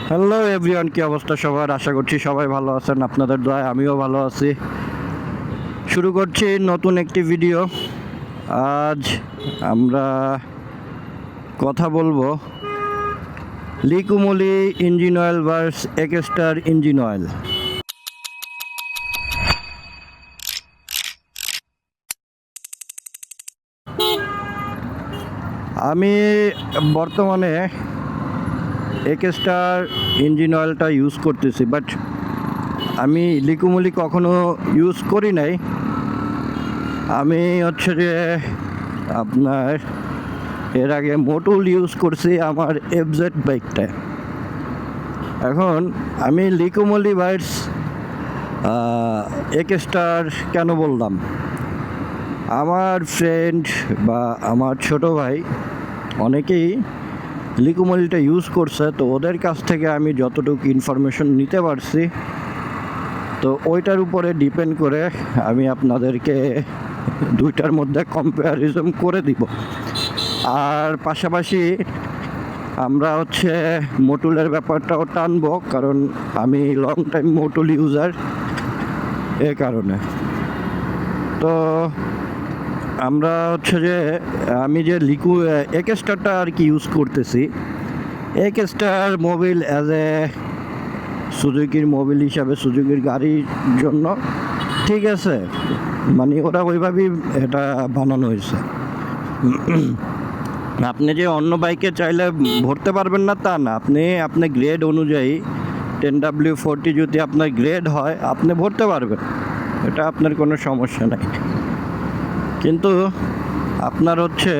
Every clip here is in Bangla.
হ্যালো এভরিওয়ান, কি অবস্থা সবার? আশা করছি সবাই ভালো আছেন। আপনাদের দয়ায় আমিও ভালো আছি। শুরু করছি নতুন একটি ভিডিও। আজ আমরা কথা বলবো লিকুমলি ইঞ্জিন অয়েল ভার্স একেস্টার ইঞ্জিন অয়েল। আমি বর্তমানে একেস্টার ইঞ্জিন অয়েলটা ইউজ করতেছি, বাট আমি লিকুমলি কখনো ইউজ করি নাই। আমি হচ্ছে যে আপনার এর আগে মোটুল ইউজ করছি আমার এফজেড বাইকটায়। এখন আমি লিকুমলি ভার্স একেস্টার কেন বললাম, আমার ফ্রেন্ড বা আমার ছোট ভাই অনেকেই লিকুমলিটা ইউজ করছে, তো ওদের কাছ থেকে আমি যতটুকু ইনফরমেশন নিতে পারছি, তো ওইটার উপরে ডিপেন্ড করে আমি আপনাদেরকে দুইটার মধ্যে কম্প্যারিজন করে দিব। আর পাশাপাশি আমরা হচ্ছে মোটুলের ব্যাপারটাও টানবো, কারণ আমি লং টাইম মোটুল ইউজার, এ কারণে। তো আমরা হচ্ছে যে আমি যে একেস্টারটা আর কি ইউজ করতেছি, একেস্টার মোবিল অ্যাজ এ সুজুকির মোবিল হিসাবে, সুজুকির গাড়ির জন্য ঠিক আছে, মানে ওরা ওইভাবেই এটা বানানো হয়েছে। আপনি যে অন্য বাইকে চাইলে ভরতে পারবেন না তা না, আপনি গ্রেড অনুযায়ী 10W40 যদি আপনার গ্রেড হয় আপনি ভরতে পারবেন, এটা আপনার কোনো সমস্যা নাই। কিন্তু আপনার হচ্ছে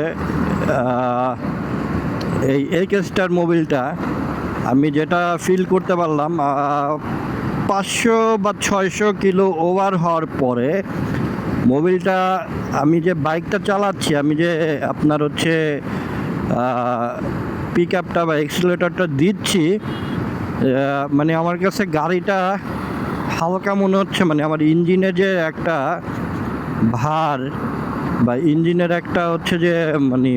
এই একেস্টার মোবিলটা আমি যেটা ফিল করতে পারলাম, 500 বা 600 কিলো ওভার হওয়ার পরে মোবিলটা, আমি যে বাইকটা চালাচ্ছি, আমি যে আপনার হচ্ছে পিক আপটা বা এক্সিলেটরটা দিচ্ছি, মানে আমার কাছে গাড়িটা হালকা মনে হচ্ছে। মানে আমার ইঞ্জিনে যে একটা ভার বা ইঞ্জিনের একটা হচ্ছে যে মানে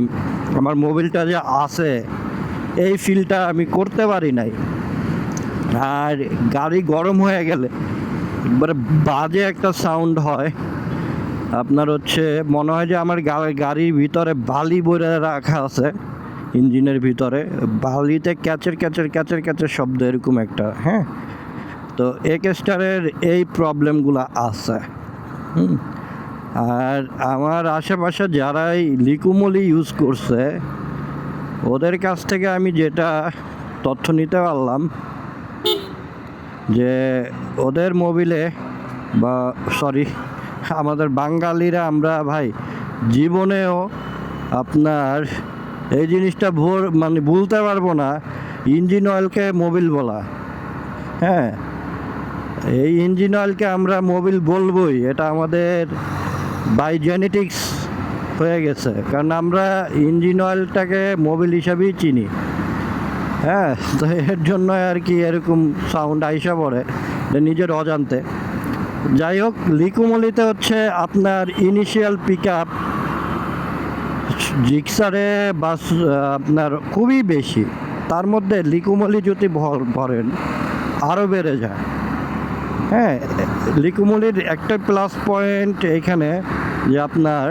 আমার মোবিলটা যে আছে, এই ফিলটা আমি করতে পারি নাই। আর গাড়ি গরম হয়ে গেলে একবারে বাজে একটা সাউন্ড হয়। আপনার হচ্ছে মনে হয় যে আমার গাড়ির ভিতরে বালি ভরে রাখা আছে, ইঞ্জিনের ভিতরে বালিতে ক্যাচের ক্যাচের ক্যাচের ক্যাচের শব্দ, এরকম একটা। হ্যাঁ, তো একেস্টারের এই প্রবলেমগুলো আছে। আর আমার আশেপাশে যারাই লিকুমলি ইউজ করছে ওদের কাছ থেকে আমি যেটা তথ্য নিতে পারলাম, যে ওদের মোবিলে বা সরি আমাদের বাঙালিরা আমরা ভাই জীবনেও আপনার এই জিনিসটা মানে ভুলতে পারবো না, ইঞ্জিন অয়েলকে মোবিল বলা। হ্যাঁ, এই ইঞ্জিন অয়েলকে আমরা মোবিল বলবোই, এটা আমাদের বাই জেনেটিক্স হয়ে গেছে, কারণ আমরা ইঞ্জিন অয়েলটাকে মোবিল হিসাবেই চিনি। হ্যাঁ, তো এর জন্য আর কি এরকম সাউন্ড আইসা পড়ে নিজের অজান্তে। যাই হোক, লিকুমলিতে হচ্ছে আপনার ইনিশিয়াল পিক আপ জিক্সারে বাস আপনার খুবই বেশি, তার মধ্যে লিকুমলি যদি ভরেন আরও বেড়ে যায়। হ্যাঁ, লিকুমলির একটা প্লাস পয়েন্ট এখানে যে আপনার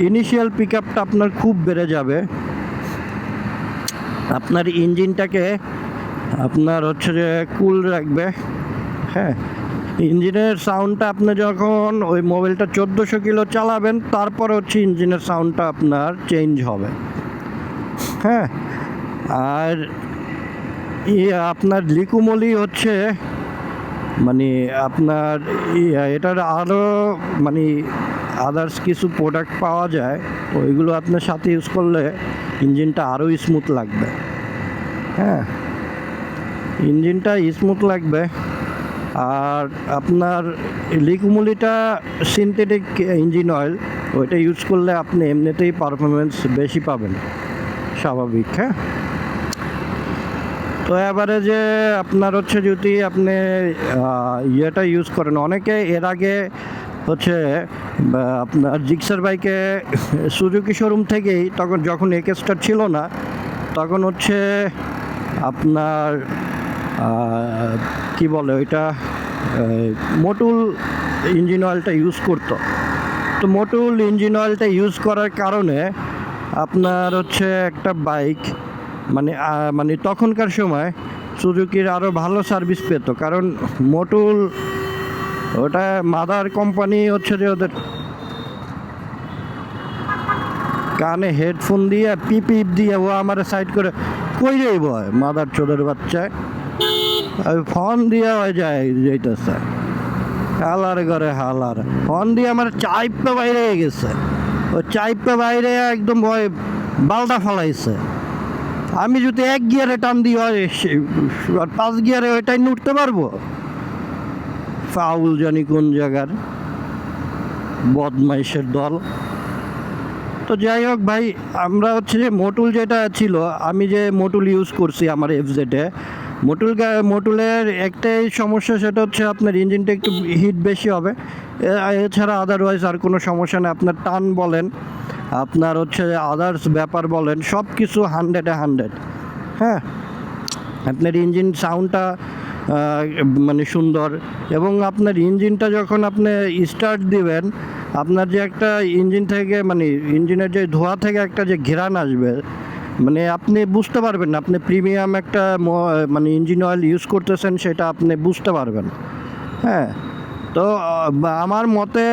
ইনিশিয়াল পিক আপটা আপনার খুব বেড়ে যাবে, আপনার ইঞ্জিনটাকে আপনার হচ্ছে যে কুল রাখবে। হ্যাঁ, ইঞ্জিনের সাউন্ডটা আপনি যখন ওই মোবাইলটা 1400 কিলো চালাবেন, তারপর হচ্ছে ইঞ্জিনের সাউন্ডটা আপনার চেঞ্জ হবে। হ্যাঁ, আর আপনার লিকুমলি হচ্ছে মানে আপনার এটার আরও মানে আদার্স কিছু প্রোডাক্ট পাওয়া যায়, ওইগুলো আপনার সাথে ইউজ করলে ইঞ্জিনটা আরও স্মুথ লাগবে। হ্যাঁ, ইঞ্জিনটা স্মুথ লাগবে। আর আপনার লিকুমলিটা সিনথেটিক ইঞ্জিন অয়েল, ওইটা ইউজ করলে আপনি এমনিতেই পারফরমেন্স বেশি পাবেন, স্বাভাবিক। হ্যাঁ, তো এবারে যে আপনার হচ্ছে যদি আপনি ইয়েটা ইউজ করেন, অনেকে এর আগে হচ্ছে আপনার জিক্সার বাইকে সুজুকি শোরুম থেকেই, তখন যখন একেস্টার ছিল না, তখন হচ্ছে আপনার কি বলে ওইটা মোটুল ইঞ্জিন অয়েলটা ইউজ করতো। তো মোটুল ইঞ্জিন অয়েলটা ইউজ করার কারণে আপনার হচ্ছে একটা বাইক মানে তখনকার সময় সুজুকির আরও ভালো সার্ভিস পেত, কারণ মোটুল ওটা মাদার কোম্পানি হচ্ছে যে ওদের কানে হেডফোন দিয়ে পিপ দিয়ে ও আমার সাইড করে কই যাইব মাদার চোদের বাচ্চায় ফোন দিয়ে হয়ে যায় যাইতেছে হালার ঘরে হালার ফোন দিয়ে আমার চাইপে বাইরে গেছে, ও চাইপে বাইরে একদম ভয় বালটা ফেলাইছে। আমি যদি 1 গিয়ারে টান দিই হয় আর 5 গিয়ারে ওইটাই উঠতে পারবো? ফাউল জানি কোন জায়গার বদমাইশের দল। তো যাই হোক ভাই, আমরা হচ্ছে যে মোটুল যেটা ছিল, আমি যে মোটুল ইউজ করছি আমার এফজেডে, মোটুলের একটাই সমস্যা, সেটা হচ্ছে আপনার ইঞ্জিনটা একটু হিট বেশি হবে। এছাড়া আদারওয়াইজ আর কোনো সমস্যা নেই। আপনার টান বলেন, আপনার হচ্ছে আদার্স ব্যাপার বলেন, সব কিছু 100-এ 100। হ্যাঁ, আপনার ইঞ্জিন সাউন্ডটা মানে সুন্দর, এবং আপনার ইঞ্জিনটা যখন আপনি স্টার্ট দিবেন, আপনার যে একটা ইঞ্জিন থেকে মানে ইঞ্জিনের যে ধোঁয়া থেকে একটা যে ঘেরান আসবে, মানে আপনি বুঝতে পারবেন না আপনি প্রিমিয়াম একটা মানে ইঞ্জিন অয়েল ইউজ করতেছেন, সেটা আপনি বুঝতে পারবেন। হ্যাঁ, তো আমার মতে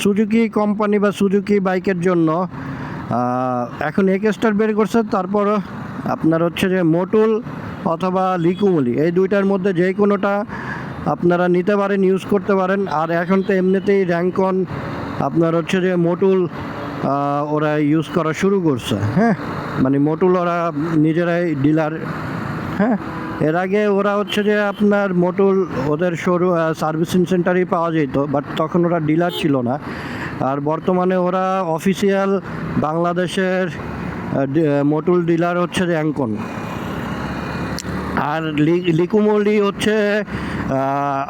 সুজুকি কোম্পানি বা সুজুকি বাইকের জন্য এখন এক্সটার বের করছে, তারপর আপনার হচ্ছে যে মোটুল অথবা লিকুমুলি, এই দুইটার মধ্যে যে কোনোটা আপনারা নিতে পারেন, ইউজ করতে পারেন। আর এখন তো এমনিতেই র্যাঙ্কন আপনার হচ্ছে যে মোটুল ওরা ইউজ করা শুরু করছে। হ্যাঁ, মানে মোটুল ওরা নিজেরাই ডিলার। হ্যাঁ, এর আগে ওরা হচ্ছে যে আপনার মোটুল ওদের সার্ভিসিং সেন্টারেই পাওয়া যেত, বাট তখন ওরা ডিলার ছিল না। আর বর্তমানে ওরা অফিসিয়াল বাংলাদেশের মোটুল ডিলার হচ্ছে র্যাঙ্কন। আর লিকুমলি হচ্ছে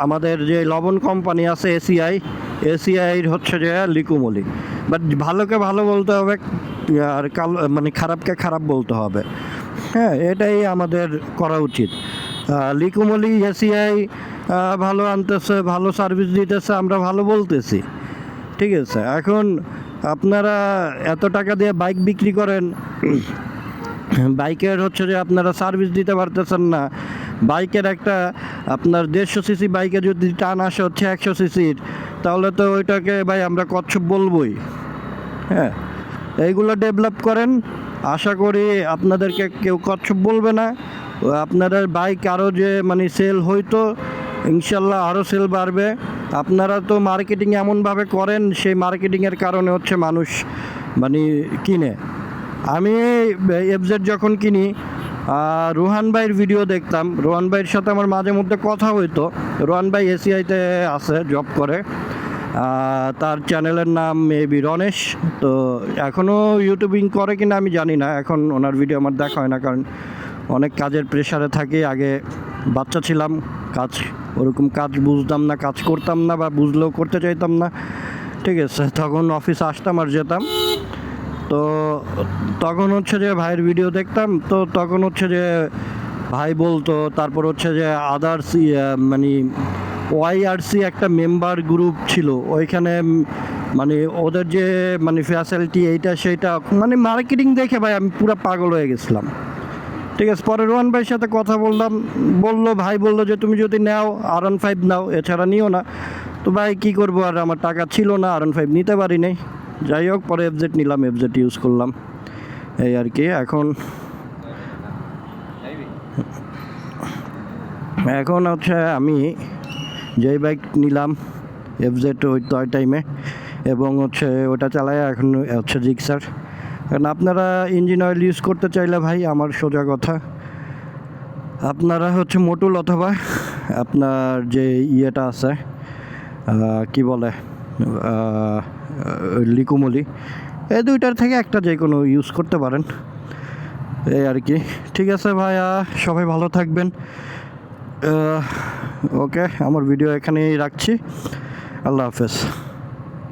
আমাদের যে লবণ কোম্পানি আছে এসিআইর হচ্ছে যে লিকুমলি। বাট ভালোকে ভালো বলতে হবে, আর মানে খারাপকে খারাপ বলতে হবে। হ্যাঁ, এটাই আমাদের করা উচিত। লিকুমলি এসিআই ভালো আনতেছে, ভালো সার্ভিস দিতেছে, আমরা ভালো বলতেছি, ঠিক আছে। এখন আপনারা এত টাকা দিয়ে বাইক বিক্রি করেন, বাইকের হচ্ছে যে আপনারা সার্ভিস দিতে পারতেছেন না। বাইকের একটা আপনার 150 সিসি বাইকে যদি টান আসে হচ্ছে 100 সিসির, তাহলে তো ওইটাকে ভাই আমরা কচ্ছপ বলবই। হ্যাঁ, এইগুলো ডেভেলপ করেন, আশা করি আপনাদেরকে কেউ কচ্ছপ বলবে না। আপনাদের বাইক আরও যে মানে সেল হইতো, ইনশাল্লাহ আরও সেল বাড়বে। আপনারা তো মার্কেটিং এমনভাবে করেন, সেই মার্কেটিংয়ের কারণে হচ্ছে মানুষ মানে কিনে। আমি এফজেড যখন কিনি, রোহান ভাইয়ের ভিডিও দেখতাম, রোহান ভাইয়ের সাথে আমার মাঝে মধ্যে কথা হইতো। রোহান ভাই এসিআইতে আছে, জব করে। তার চ্যানেলের নাম মেবি রনেশ। তো এখনও ইউটিউবিং করে কিনা আমি জানি না, এখন ওনার ভিডিও আমার দেখা হয় না, কারণ অনেক কাজের প্রেশারে থাকি। আগে বাচ্চা ছিলাম, ওরকম কাজ বুঝতাম না, কাজ করতাম না, বা বুঝলেও করতে চাইতাম না, ঠিক আছে। তখন অফিসে আসতাম আর যেতাম। তো তখন হচ্ছে যে ভাইয়ের ভিডিও দেখতাম, তো তখন হচ্ছে যে ভাই বলতো, তারপর হচ্ছে যে আদার্স মানে ওয়াইআরসি একটা মেম্বার গ্রুপ ছিল, ওইখানে মানে ওদের যে মানে ফ্যাসিলিটি এইটা সেইটা, মানে মার্কেটিং দেখে ভাই আমি পুরো পাগল হয়ে গেছিলাম, ঠিক আছে। পরে রোহান ভাইয়ের সাথে কথা বললাম, ভাই বললো যে তুমি যদি নাও R15 নাও, এছাড়া নিও না। তো ভাই কী করবো, আর আমার টাকা ছিল না, R15 নিতে পারি নাই। যাই হোক, পরে এফজেড নিলাম, এফজেড ইউজ করলাম, এই আর কি। এখন হচ্ছে আমি যেই বাইক নিলাম এফজেড ওই টাইমে, এবং হচ্ছে ওটা চালায় এখন হচ্ছে জিক্সার। কারণ আপনারা ইঞ্জিন অয়েল ইউজ করতে চাইলে ভাই, আমার সোজা কথা, আপনারা হচ্ছে মোটুল অথবা আপনার যে ইয়েটা আছে কি বলে লিকুমলি, এই দুইটার থেকে একটা যে কোনো ইউজ করতে পারেন, এই আর কি। ঠিক আছে ভাইয়া, সবাই ভালো থাকবেন। ওকে, আমার ভিডিও এখানেই রাখছি। আল্লাহ হাফেজ।